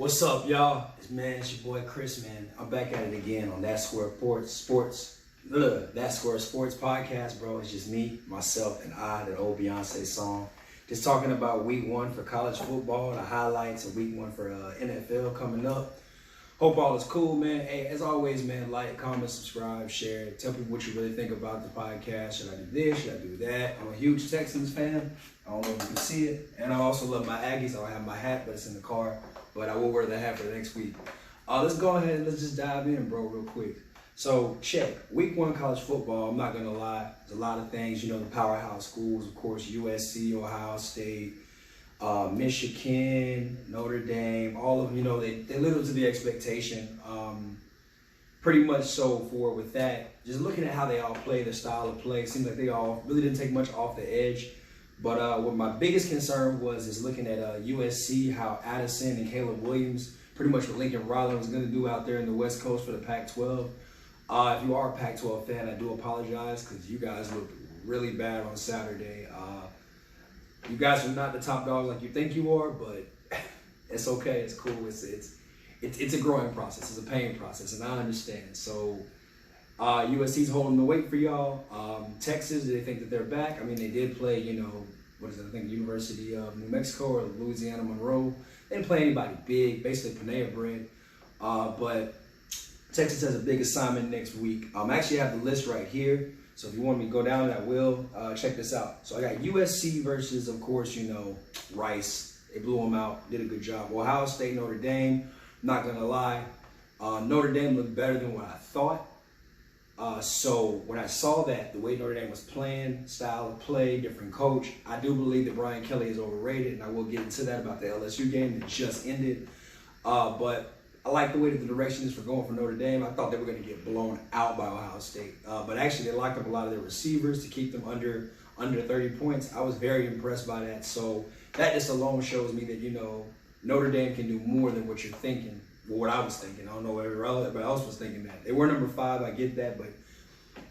What's up, y'all? It's your boy Chris, man. I'm back at it again on That Square Sports podcast, bro. It's just me, myself, and I, that old Beyonce song. Just talking about week one for college football, the highlights of week one for NFL coming up. Hope all is cool, man. Hey, as always, man, like, comment, subscribe, share. Tell people what you really think about the podcast. Should I do this? Should I do that? I'm a huge Texans fan. I don't know if you can see it. And I also love my Aggies. I don't have my hat, but it's in the car. But I will wear the hat for the next week. Let's go ahead and let's just dive in, bro, real quick. So, check. Week one college football, I'm not going to lie. There's a lot of things, the powerhouse schools, of course, USC, Ohio State, Michigan, Notre Dame, all of them, they live up to the expectation. Pretty much so for with that. Just looking at how they all play, their style of play, it seems like they all really didn't take much off the edge. But what my biggest concern is looking at USC, how Addison and Caleb Williams, pretty much what Lincoln Riley was going to do out there in the West Coast for the Pac-12. If you are a Pac-12 fan, I do apologize because you guys looked really bad on Saturday. You guys are not the top dogs like you think you are, but it's okay. It's cool. It's a growing process. It's a pain process, and I understand. So USC's holding the weight for y'all. Texas, do they think that they're back? I mean, they did play, I think University of New Mexico or Louisiana Monroe. They didn't play anybody big, basically Panea bread. But Texas has a big assignment next week. I actually have the list right here. So if you want me to go down it, I will. Check this out. So I got USC versus, of course, Rice. They blew them out, did a good job. Ohio State, Notre Dame, not going to lie. Notre Dame looked better than what I thought. So when I saw that, the way Notre Dame was playing, style of play, different coach, I do believe that Brian Kelly is overrated, and I will get into that about the LSU game that just ended. But I like the way that the direction is for going for Notre Dame. I thought they were going to get blown out by Ohio State. But actually, they locked up a lot of their receivers to keep them under 30 points. I was very impressed by that. So that just alone shows me that, Notre Dame can do more than what you're thinking. Well, what I was thinking. I don't know what everybody else was thinking that. They were number 5, I get that, but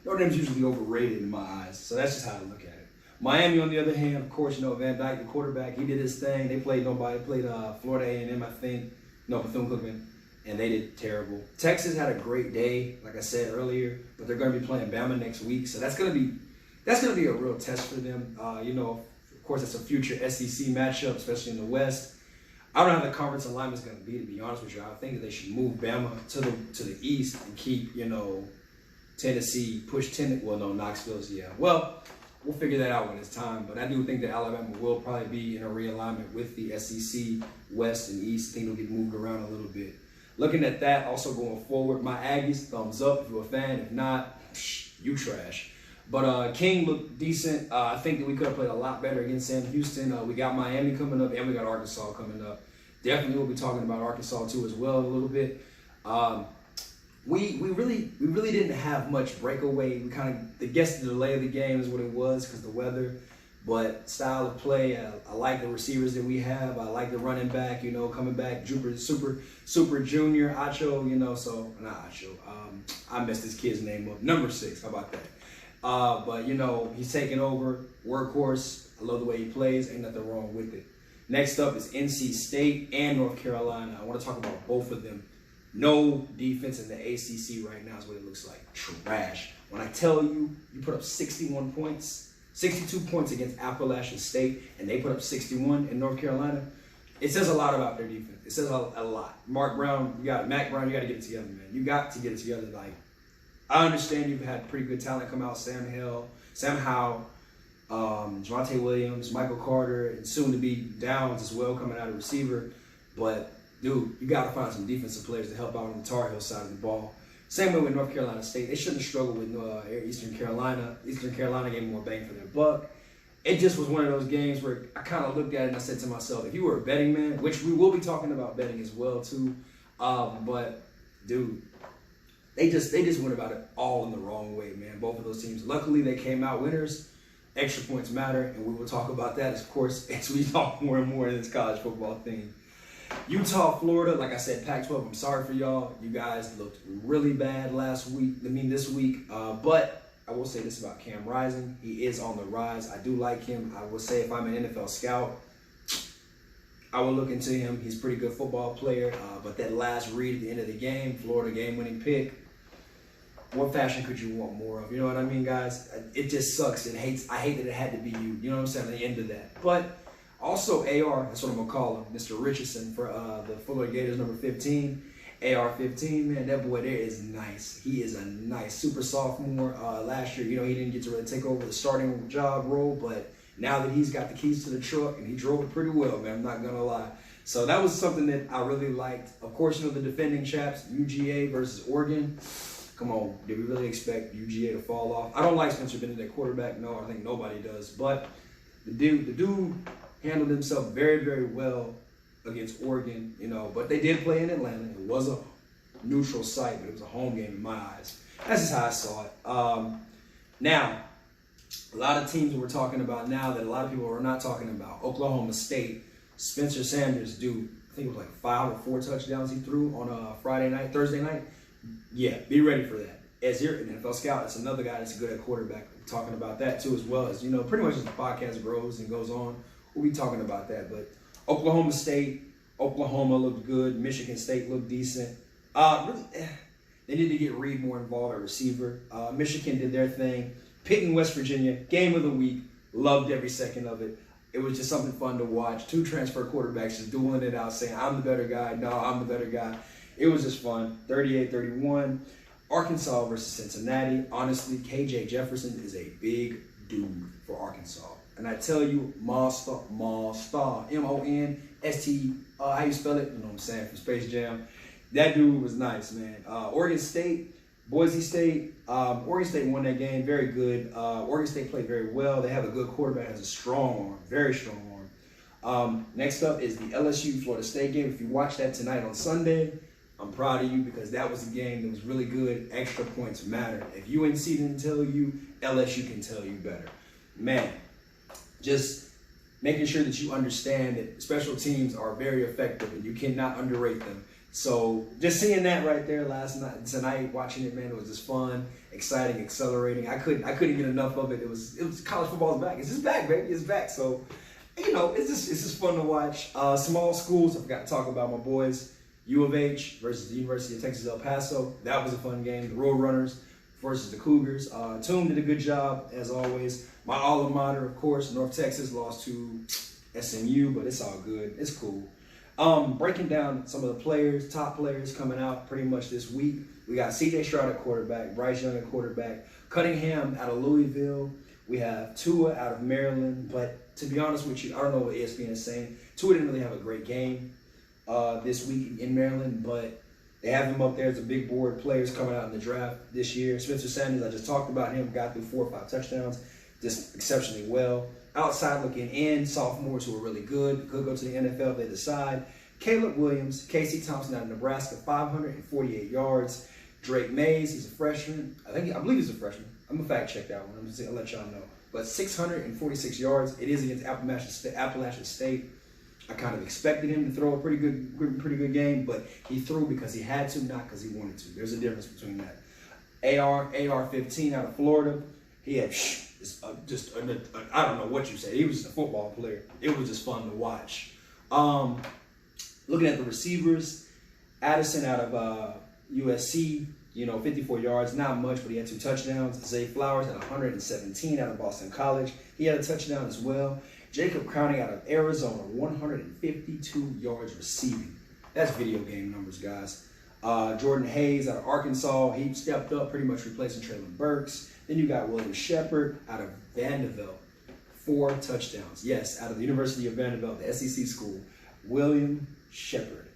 Notre Dame's usually overrated in my eyes. So that's just how I look at it. Miami, on the other hand, of course, Van Dyke, the quarterback, he did his thing. They played nobody. They played Florida A&M, I think. No, Bethune-Cookman. And they did terrible. Texas had a great day, like I said earlier, but they're going to be playing Bama next week, so that's going to be a real test for them. Of course, it's a future SEC matchup, especially in the West. I don't know how the conference alignment is going to be honest with you. I think that they should move Bama to the East and keep, Tennessee, Knoxville's, yeah. Well, we'll figure that out when it's time, but I do think that Alabama will probably be in a realignment with the SEC, West and East. I think it'll get moved around a little bit. Looking at that, also going forward, my Aggies, thumbs up if you're a fan. If not, you trash. But King looked decent. I think that we could have played a lot better against Sam Houston. We got Miami coming up, and we got Arkansas coming up. Definitely we'll be talking about Arkansas too as well in a little bit. We really didn't have much breakaway. We the delay of the game is what it was because the weather. But style of play, I like the receivers that we have. I like the running back, coming back, Super Junior, Acho, so not Acho. I messed this kid's name up. Number 6, how about that? But he's taking over, workhorse. I love the way he plays. Ain't nothing wrong with it. Next up is NC State and North Carolina. I want to talk about both of them. No defense in the ACC right now is what it looks like. Trash. When I tell you, you put up 61 points. 62 points against Appalachian State, and they put up 61 in North Carolina. It says a lot about their defense. It says a lot. Mac Brown, you got to get it together, man. You got to get it together. Like, I understand you've had pretty good talent come out. Sam Howell, Javonte Williams, Michael Carter, and soon to be Downs as well coming out of receiver. But, dude, you got to find some defensive players to help out on the Tar Heel side of the ball. Same way with North Carolina State. They shouldn't have struggled with Eastern Carolina. Eastern Carolina gave more bang for their buck. It just was one of those games where I kind of looked at it and I said to myself, if you were a betting man, which we will be talking about betting as well too, but dude, they just went about it all in the wrong way, man. Both of those teams. Luckily, they came out winners. Extra points matter, and we will talk about that, of course, as we talk more and more in this college football thing. Utah, Florida, like I said, Pac-12, I'm sorry for y'all. You guys looked really bad this week. But I will say this about Cam Rising. He is on the rise. I do like him. I will say if I'm an NFL scout, I would look into him. He's a pretty good football player, but that last read at the end of the game, Florida game-winning pick, what fashion could you want more of? You know what I mean, guys? It just sucks. I hate that it had to be you. You know what I'm saying? At the end of that. But also AR, that's what I'm going to call him, Mr. Richardson for the Florida Gators, number 15. AR-15, man, that boy there is nice. He is a nice super sophomore. Last year, he didn't get to really take over the starting job role, but now that he's got the keys to the truck, and he drove it pretty well, man, I'm not going to lie. So that was something that I really liked. Of course, the defending chaps, UGA versus Oregon. Come on, did we really expect UGA to fall off? I don't like Spencer Bennett at quarterback. No, I think nobody does. But the dude handled himself very, very well against Oregon, but they did play in Atlanta. It was a neutral site, but it was a home game in my eyes. That's just how I saw it. Now, a lot of teams we're talking about now that a lot of people are not talking about. Oklahoma State, Spencer Sanders, dude, I think it was like 5 or 4 touchdowns he threw on a Thursday night. Yeah, be ready for that. As you're an NFL scout, that's another guy that's good at quarterback. We're talking about that too, as well as, pretty much as the podcast grows and goes on, we'll be talking about that. But Oklahoma State, Oklahoma looked good. Michigan State looked decent. Really, they need to get Reed more involved at receiver. Michigan did their thing. Pitt and West Virginia, game of the week. Loved every second of it. It was just something fun to watch. 2 transfer quarterbacks just dueling it out, saying, I'm the better guy. No, I'm the better guy. It was just fun. 38-31. Arkansas versus Cincinnati. Honestly, KJ Jefferson is a big dude for Arkansas. And I tell you, Monster, M-O-N-S-T, how you spell it? You know what I'm saying, from Space Jam. That dude was nice, man. Oregon State, Boise State. Oregon State won that game. Very good. Oregon State played very well. They have a good quarterback, has a strong arm, very strong arm. Next up is the LSU-Florida State game. If you watch that tonight on Sunday, I'm proud of you because that was a game that was really good. Extra points matter. If UNC didn't tell you, LSU can tell you better. Man, just making sure that you understand that special teams are very effective and you cannot underrate them. So just seeing that right there tonight, watching it, man, it was just fun, exciting, accelerating. I couldn't get enough of it. It was college football's back. It's just back, baby. It's back. So, it's just fun to watch. Small schools, I forgot to talk about my boys. U of H versus the University of Texas El Paso. That was a fun game. The Roadrunners versus the Cougars. Toom did a good job, as always. My alma mater, of course, North Texas lost to SMU, but it's all good. It's cool. Breaking down some of the top players coming out pretty much this week. We got C.J. Stroud at quarterback, Bryce Young at quarterback, Cunningham out of Louisville. We have Tua out of Maryland. But to be honest with you, I don't know what ESPN is saying. Tua didn't really have a great game this week in Maryland, but they have him up there as a big board players coming out in the draft this year. Spencer Sanders, I just talked about him, got through 4 or 5 touchdowns, just exceptionally well. Outside looking in, sophomores who are really good, could go to the NFL if they decide. Caleb Williams, Casey Thompson out of Nebraska, 548 yards. Drake Mays, he's a freshman. I believe he's a freshman. I'm going to fact check that one. I'm just going to let y'all know. But 646 yards. It is against Appalachian State. I kind of expected him to throw a pretty good game, but he threw because he had to, not because he wanted to. There's a difference between that. AR-15 out of Florida. He had I don't know what you said. He was just a football player. It was just fun to watch. Looking at the receivers, Addison out of USC, 54 yards, not much, but he had 2 touchdowns. Zay Flowers at 117 out of Boston College. He had a touchdown as well. Jacob Crowning out of Arizona, 152 yards receiving. That's video game numbers, guys. Jordan Hayes out of Arkansas. He stepped up, pretty much replacing Traylon Burks. Then you got William Shepard out of Vanderbilt. 4 touchdowns. Yes, out of the University of Vanderbilt, the SEC school. William Shepard.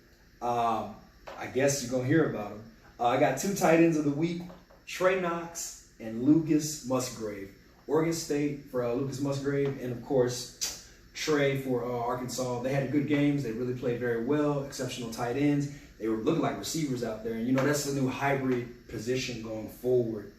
I guess you're going to hear about him. I got 2 tight ends of the week, Trey Knox and Lucas Musgrave. Oregon State for Lucas Musgrave, and of course, Trey for Arkansas. They had good games. They really played very well. Exceptional tight ends. They were looking like receivers out there. And, that's the new hybrid position going forward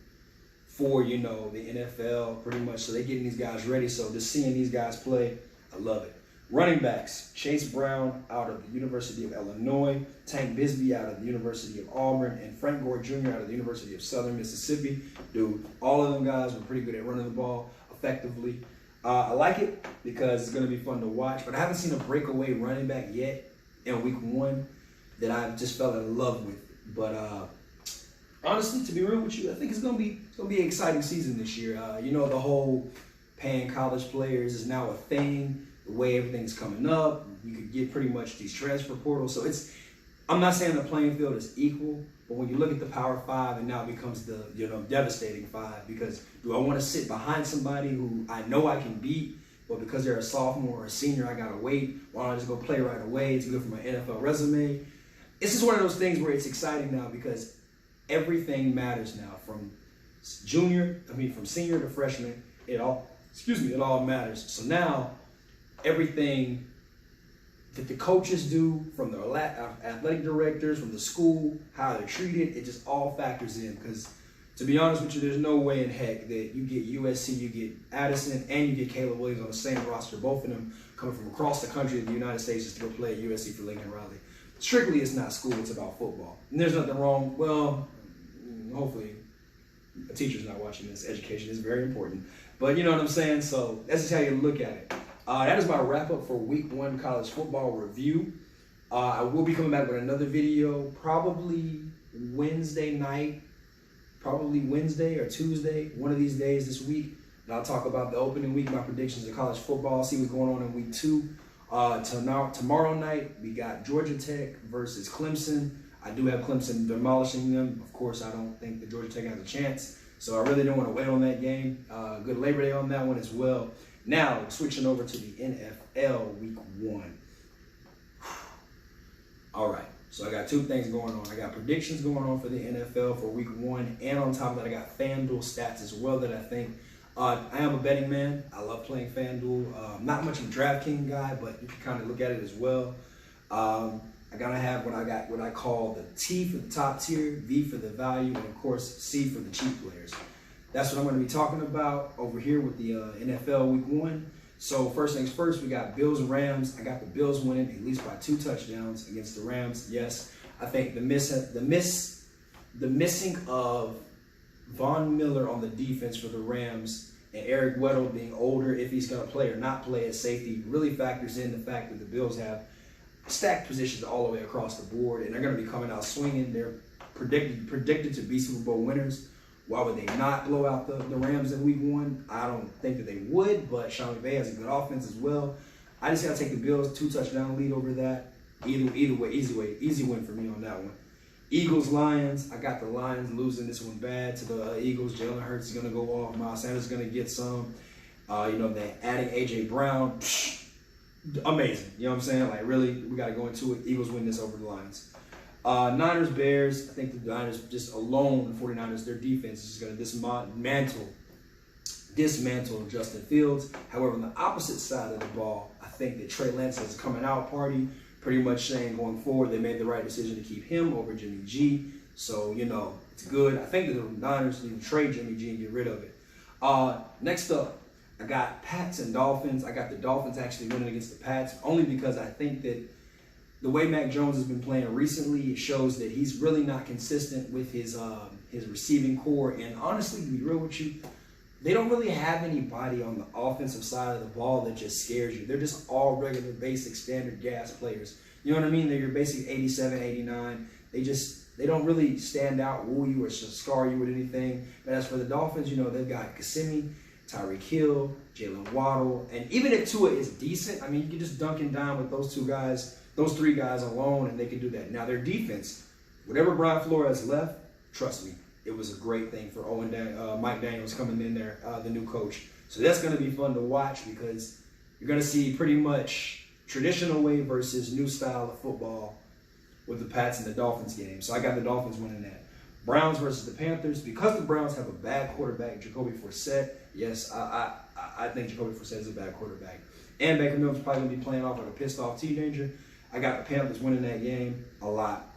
for, the NFL pretty much. So they're getting these guys ready. So just seeing these guys play, I love it. Running backs, Chase Brown out of the University of Illinois, Tank Bisbee out of the University of Auburn, and Frank Gore Jr. out of the University of Southern Mississippi. Dude, all of them guys were pretty good at running the ball effectively. I like it because it's going to be fun to watch, but I haven't seen a breakaway running back yet in week 1 that I've just fell in love with. But honestly, to be real with you, I think it's gonna be an exciting season this year. You know, the whole paying college players is now a thing. The way everything's coming up, you could get pretty much these transfer portals. So I'm not saying the playing field is equal, but when you look at the Power 5, and now it becomes the devastating 5, because do I want to sit behind somebody who I know I can beat, but because they're a sophomore or a senior, I gotta wait? Why don't I just go play right away? It's good for my NFL resume. It's just one of those things where it's exciting now because everything matters now, from senior to freshman. It all matters. So now everything that the coaches do, from the athletic directors, from the school, how they're treated, it just all factors in. Because to be honest with you, there's no way in heck that you get USC, you get Addison, and you get Caleb Williams on the same roster, both of them coming from across the country of the United States just to go play at USC for Lincoln Riley. Strictly, it's not school, it's about football. And there's nothing wrong. Well, hopefully a teacher's not watching this. Education is very important. But you know what I'm saying? So that's just how you look at it. That is my wrap up for week 1 college football review. I will be coming back with another video probably Wednesday night, probably Wednesday or Tuesday, one of these days this week. And I'll talk about the opening week, my predictions of college football, see what's going on in week 2. Tomorrow night, we got Georgia Tech versus Clemson. I do have Clemson demolishing them. Of course, I don't think that Georgia Tech has a chance, so I really don't want to wait on that game. Good Labor Day on that one as well. Now, switching over to the NFL week 1. All right, so I got 2 things going on. I got predictions going on for the NFL for week 1, and on top of that, I got FanDuel stats as well that I think. I am a betting man. I love playing FanDuel. Not much of a DraftKings guy, but you can kind of look at it as well. I gotta have what I call the T for the top tier, V for the value, and of course C for the cheap players. That's what I'm going to be talking about over here with the NFL week 1. So first things first, we got Bills and Rams. I got the Bills winning at least by 2 touchdowns against the Rams. Yes, I think the missing of Von Miller on the defense for the Rams and Eric Weddle being older, if he's going to play or not play at safety, really factors in the fact that the Bills have stacked positions all the way across the board, and they're going to be coming out swinging. They're predicted to be Super Bowl winners. Why would they not blow out the Rams in week 1? I don't think that they would, but Sean McVay has a good offense as well. I just got to take the Bills, 2 touchdown lead over that. Either way, easy win for me on that one. Eagles, Lions. I got the Lions losing this one bad to the Eagles. Jalen Hurts is going to go off. Miles Sanders is going to get some. They're adding A.J. Brown. Amazing. You know what I'm saying? Like, really, we got to go into it. Eagles win this over the Lions. Niners, Bears. I think the Niners just alone, the 49ers, their defense is just going to dismantle Justin Fields. However, on the opposite side of the ball, I think that Trey Lance has a coming out party, pretty much saying going forward they made the right decision to keep him over Jimmy G. So, it's good. I think that the Niners need to trade Jimmy G and get rid of it. Next up, I got Pats and Dolphins. I got the Dolphins actually winning against the Pats, only because I think that the way Mac Jones has been playing recently, it shows that he's really not consistent with his receiving core. And honestly, to be real with you, they don't really have anybody on the offensive side of the ball that just scares you. They're just all regular, basic, standard gas players. You know what I mean? They're your basic 87, 89. They don't really stand out, woo you, or scar you with anything. But as for the Dolphins, they've got Kissimmee, Tyreek Hill, Jalen Waddle, and even if Tua is decent, I mean, you can just dunk and dime with those 3 guys alone, and they can do that. Now, their defense, whatever Brian Flores left, trust me, it was a great thing for Mike Daniels coming in there, the new coach. So that's going to be fun to watch because you're going to see pretty much traditional way versus new style of football with the Pats and the Dolphins game. So I got the Dolphins winning that. Browns versus the Panthers. Because the Browns have a bad quarterback, Jacoby Brissett, yes, I think Jacoby Brissett is a bad quarterback. And Baker Mayfield's probably going to be playing off like a pissed-off teenager. I got the Panthers winning that game a lot.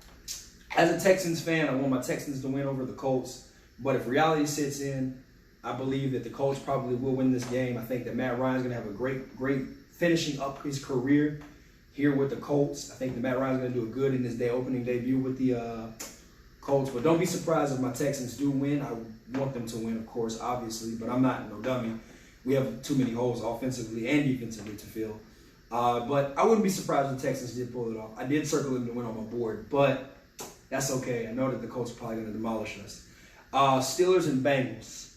As a Texans fan, I want my Texans to win over the Colts. But if reality sits in, I believe that the Colts probably will win this game. I think that Matt Ryan's going to have a great finishing up his career here with the Colts. I think that Matt Ryan's going to do a good in his opening debut with the Colts. But don't be surprised if my Texans do win. I want them to win, of course, obviously, but I'm not no dummy. we have too many holes offensively and defensively to fill. But I wouldn't be surprised if the Texans did pull it off. I did circle them to win on my board, but that's okay. I know that the Colts are probably going to demolish us. Steelers and Bengals.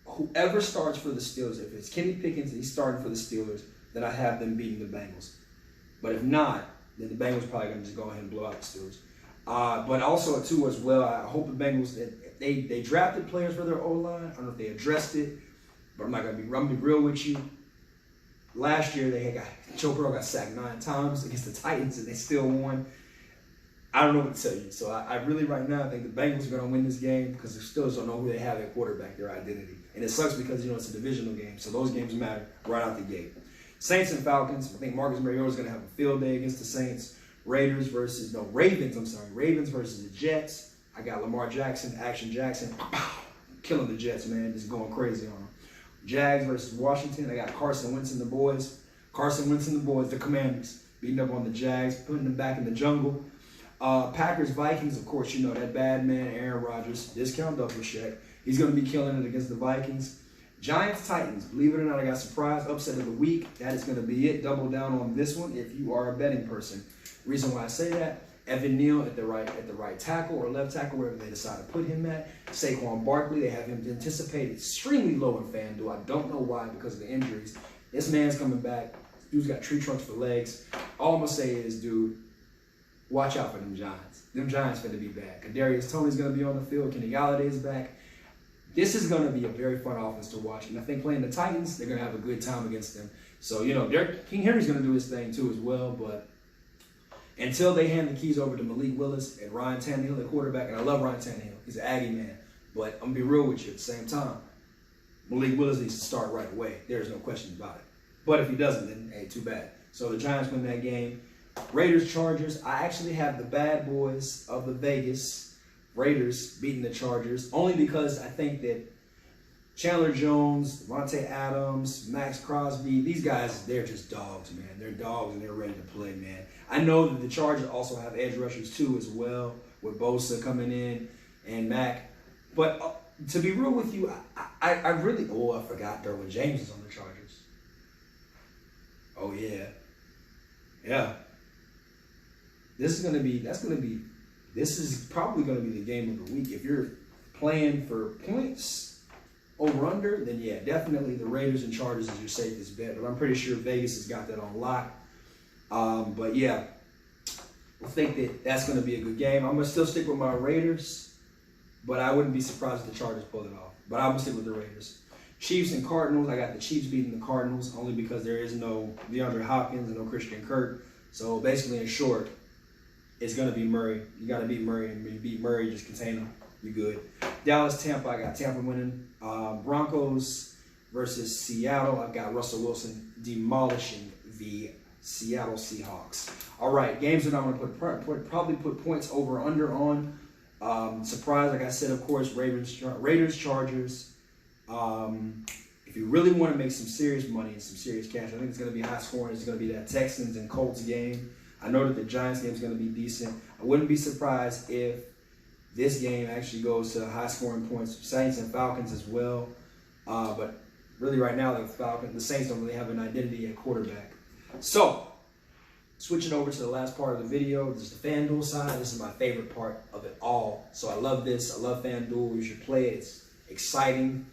Whoever starts for the Steelers, if it's Kenny Pickens and he's starting for the Steelers, then I have them beating the Bengals. But if not, then the Bengals are probably going to just go ahead and blow out the Steelers. But also, too, as well, I hope the Bengals, they drafted players for their O-line. I don't know if they addressed it, but I'm going to be real with you. Last year, Joe Burrow got sacked 9 times against the Titans, and they still won. I don't know what to tell you. So I really, right now, I think the Bengals are going to win this game because the Steelers don't know who they have at quarterback, their identity. And it sucks because, it's a divisional game, so those games matter right out the gate. Saints and Falcons. I think Marcus Mariota is going to have a field day against the Saints. Ravens versus the Jets. I got Lamar Jackson, Action Jackson, killing the Jets, man, just going crazy on them. Jags versus Washington. I got Carson Wentz and the boys. The Commanders, beating up on the Jags, putting them back in the jungle. Packers, Vikings, of course, that bad man, Aaron Rodgers, discount double check. He's going to be killing it against the Vikings. Giants, Titans. Believe it or not, I got surprise upset of the week. That is going to be it. Double down on this one if you are a betting person. Reason why I say that, Evan Neal at the right tackle or left tackle, wherever they decide to put him at. Saquon Barkley, they have him anticipated extremely low in FanDuel. I don't know why, because of the injuries. This man's coming back. Dude's got tree trunks for legs. All I'm going to say is, dude, watch out for them Giants. Them Giants going to be bad. Kadarius Toney's going to be on the field. Kenny Galladay is back. This is going to be a very fun offense to watch. And I think playing the Titans, they're going to have a good time against them. So, King Henry's going to do his thing too as well. But until they hand the keys over to Malik Willis and Ryan Tannehill, the quarterback, and I love Ryan Tannehill. He's an Aggie man. But I'm going to be real with you at the same time. Malik Willis needs to start right away. There's no question about it. But if he doesn't, then, hey, too bad. So the Giants win that game. Raiders, Chargers. I actually have the bad boys of the Vegas Raiders beating the Chargers, only because I think that Chandler Jones, Devontae Adams, Max Crosby, these guys, they're just dogs, man. They're dogs and they're ready to play, man. I know that the Chargers also have edge rushers too as well, with Bosa coming in and Mac. But to be real with you, I really, I forgot Derwin James is on the Chargers. Oh, yeah. Yeah. This is probably going to be the game of the week. If you're playing for points over under, then yeah, definitely the Raiders and Chargers is your safest bet. But I'm pretty sure Vegas has got that on lock. But yeah, I think that's going to be a good game. I'm going to still stick with my Raiders, but I wouldn't be surprised if the Chargers pull it off. But I'm going to stick with the Raiders. Chiefs and Cardinals. I got the Chiefs beating the Cardinals only because there is no DeAndre Hopkins and no Christian Kirk. So basically, in short, it's going to be Murray. You got to beat Murray, and when you beat Murray, just contain him. You're good. Dallas, Tampa. I got Tampa winning. Broncos versus Seattle. I've got Russell Wilson demolishing the Seattle Seahawks. All right, games that I'm going to probably put points over under on. Surprise, like I said, of course, Raiders, Chargers. If you really want to make some serious money and some serious cash, I think it's going to be high scoring. It's going to be that Texans and Colts game. I know that the Giants game is going to be decent. I wouldn't be surprised if this game actually goes to high scoring points. Saints and Falcons as well. But really right now, the Saints don't really have an identity at quarterback. So, switching over to the last part of the video, this is the FanDuel side. This is my favorite part of it all. So I love this. I love FanDuel. You should play it. It's exciting.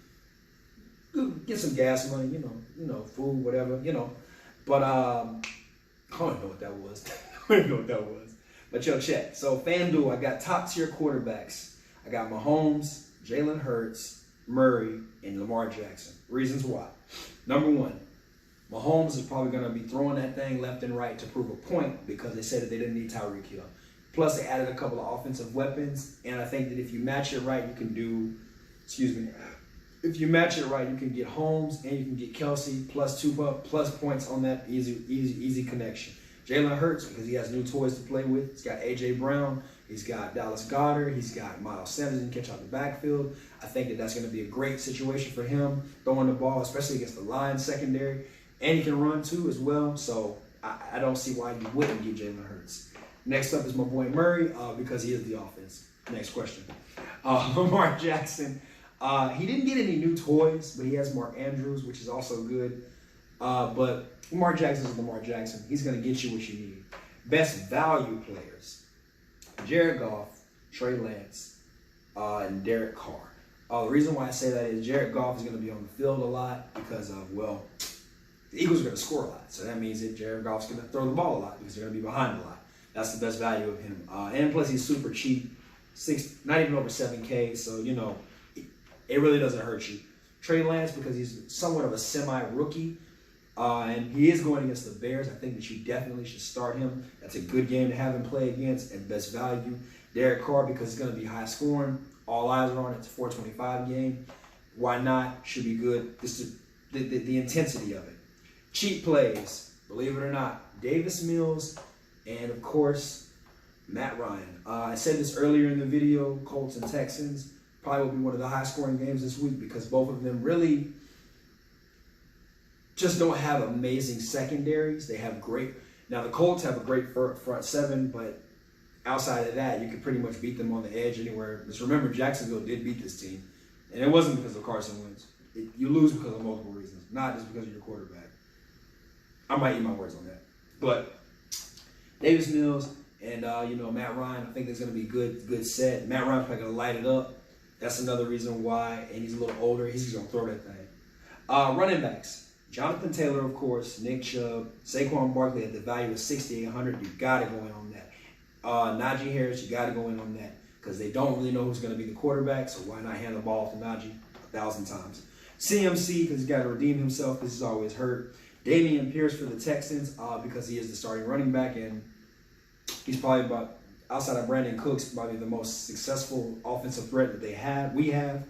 Get some gas money, food, whatever, But I don't know what that was. But yo, check. So FanDuel, I got top tier quarterbacks. I got Mahomes, Jalen Hurts, Murray, and Lamar Jackson. Reasons why. Number one, Mahomes is probably going to be throwing that thing left and right to prove a point because they said that they didn't need Tyreek Hill. Plus, they added a couple of offensive weapons, and I think that if you match it right, you can do, if you match it right, you can get Holmes and you can get Kelsey plus points on that easy connection. Jalen Hurts, because he has new toys to play with. He's got A.J. Brown. He's got Dallas Goedert. He's got Miles Sanders and catch out the backfield. I think that that's going to be a great situation for him, throwing the ball, especially against the Lions secondary. And he can run too as well. So I don't see why you wouldn't get Jalen Hurts. Next up is my boy Murray because he is the offense. Next question. Lamar Jackson. He didn't get any new toys, but he has Mark Andrews, which is also good. But Lamar Jackson is Lamar Jackson. He's going to get you what you need. Best value players: Jared Goff, Trey Lance, and Derek Carr. The reason why I say that is Jared Goff is going to be on the field a lot because of, well, the Eagles are going to score a lot. So that means that Jared Goff's going to throw the ball a lot because they're going to be behind a lot. That's the best value of him. And plus, he's super cheap, not even over 7K. So, you know, it really doesn't hurt you. Trey Lance, because he's somewhat of a semi-rookie, and he is going against the Bears. I think that you definitely should start him. That's a good game to have him play against and best value. Derek Carr, because it's going to be high scoring. All eyes are on it. It's a 425 game. Why not? Should be good. Just the intensity of it. Cheap plays, believe it or not. Davis Mills and, of course, Matt Ryan. I said this earlier in the video. Colts and Texans probably will be one of the high-scoring games this week because both of them really just don't have amazing secondaries. They have great. Now, the Colts have a great front seven, but outside of that, you can pretty much beat them on the edge anywhere. Just remember, Jacksonville did beat this team, and it wasn't because of Carson Wentz. You lose because of multiple reasons, not just because of your quarterback. I might eat my words on that. But Davis Mills and you know, Matt Ryan, I think there's going to be good set. Matt Ryan's probably going to light it up. That's another reason why, and he's a little older. He's going to throw that thing. Running backs. Jonathan Taylor, of course, Nick Chubb, Saquon Barkley at the value of 6,800. You got to go in on that. Najee Harris, you got to go in on that because they don't really know who's going to be the quarterback, so why not hand the ball off to Najee 1,000 times? CMC, because he's got to redeem himself because he's always hurt. Dameon Pierce for the Texans because he is the starting running back, and he's probably about, outside of Brandon Cooks, probably the most successful offensive threat that we have.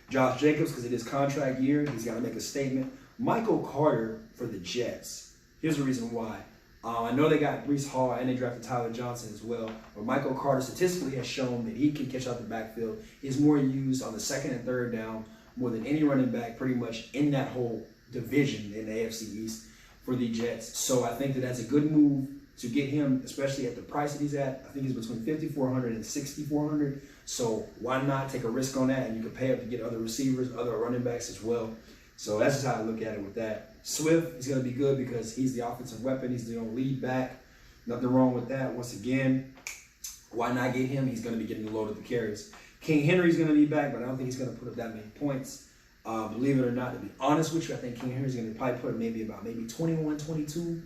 Josh Jacobs, because it is contract year, he's got to make a statement. Michael Carter for the Jets. Here's the reason why. I know they got Breece Hall and they drafted Tyler Johnson as well, but Michael Carter statistically has shown that he can catch out the backfield. He's more used on the second and third down more than any running back pretty much in that whole division in the AFC East for the Jets. So I think that that's a good move to get him, especially at the price that he's at. I think he's between 5,400 and 6,400. So why not take a risk on that? And you can pay up to get other receivers, other running backs as well. So that's just how I look at it with that. Swift is going to be good because he's the offensive weapon. He's the lead back. Nothing wrong with that. Once again, why not get him? He's going to be getting the load of the carries. King Henry's going to be back, but I don't think he's going to put up that many points. Believe it or not, to be honest with you, I think King Henry's going to probably put maybe 21, 22.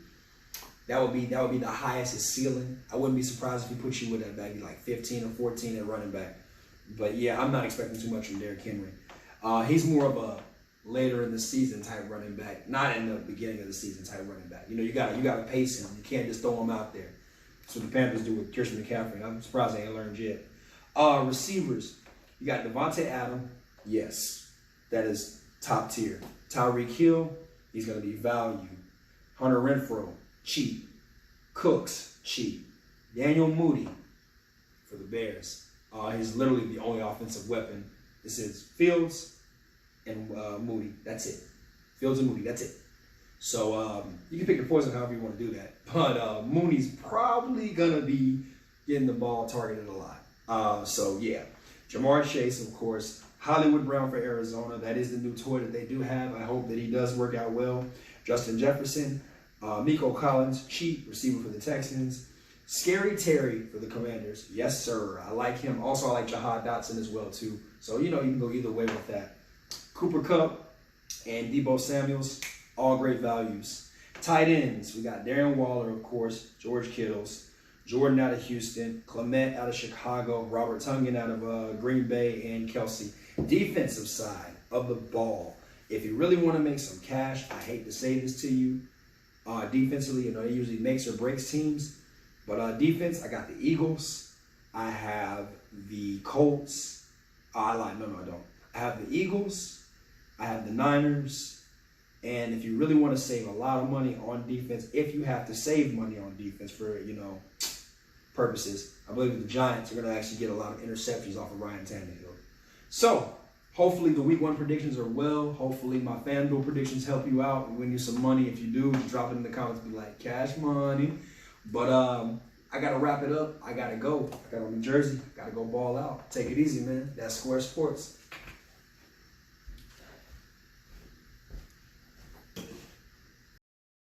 That would be the highest his ceiling. I wouldn't be surprised if he put you with that maybe like 15 or 14 at running back. But yeah, I'm not expecting too much from Derrick Henry. He's more of a later in the season type running back, not in the beginning of the season type running back. You know, you got to pace him. You can't just throw him out there. That's what the Panthers do with Christian McCaffrey. I'm surprised they ain't learned yet. Receivers, you got Devontae Adams. Yes, that is top tier. Tyreek Hill, he's going to be value. Hunter Renfrow, cheap. Cooks, cheap. Daniel Moody for the Bears. He's literally the only offensive weapon. This is Fields and Moody. That's it. Fields and Moody. That's it. So you can pick your poison however you want to do that. But Mooney's probably going to be getting the ball targeted a lot. So yeah. Jamar Chase, of course. Hollywood Brown for Arizona. That is the new toy that they do have. I hope that he does work out well. Justin Jefferson. Nico Collins, cheap receiver for the Texans. Scary Terry for the Commanders. Yes, sir. I like him. Also, I like Jahad Dotson as well, too. So, you know, you can go either way with that. Cooper Kupp and Deebo Samuels, all great values. Tight ends, we got Darren Waller, of course, George Kittles, Jordan out of Houston, Clement out of Chicago, Robert Tonyan out of Green Bay, and Kelsey. Defensive side of the ball. If you really want to make some cash, I hate to say this to you, defensively, you know, it usually makes or breaks teams. But defense, I got the Eagles. I have the Colts. I lied. No, I don't. I have the Eagles. I have the Niners. And if you really want to save a lot of money on defense, if you have to save money on defense for, you know, purposes, I believe the Giants are going to actually get a lot of interceptions off of Ryan Tannehill. So, hopefully the week 1 predictions are well. Hopefully my FanDuel predictions help you out and win you some money. If you do, just drop it in the comments. Be like, cash money. But I got to wrap it up. I got to go. I got on New Jersey. Got to go ball out. Take it easy, man. That's Square Sports.